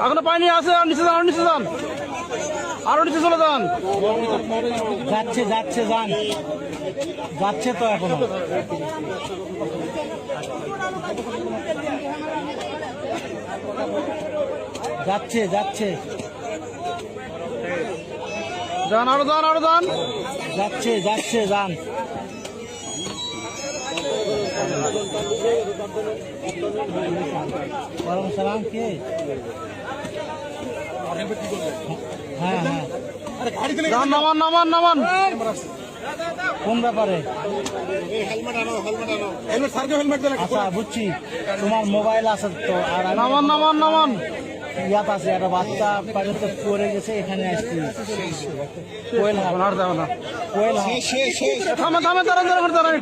এখনো পানি আছে, আর নিচে যান, আর নিচে যান, আরো নিচে চলে যান। যাচ্ছে যাচ্ছে যান, যাচ্ছে তো এখনো। যাচ্ছে যাচ্ছে, যান, আরো যান, আরো যান। যাচ্ছে যাচ্ছে যান। ওয়ালাইকুম সালাম। কে? হ্যাঁ হ্যাঁ, যান, নামান, নামান, নামান। কোন ব্যাপারে? আচ্ছা বুঝছি, তোমার মোবাইল আছে তো। আর নামান, নামান, নামান। ইয়াত আছে, একটা বাচ্চা পানিতে তো পড়ে গেছে, এখানে আসছি। আর যাবে না। কোয়েল থামে, থামে, দাঁড়ান, দাঁড়ান, দাঁড়ান।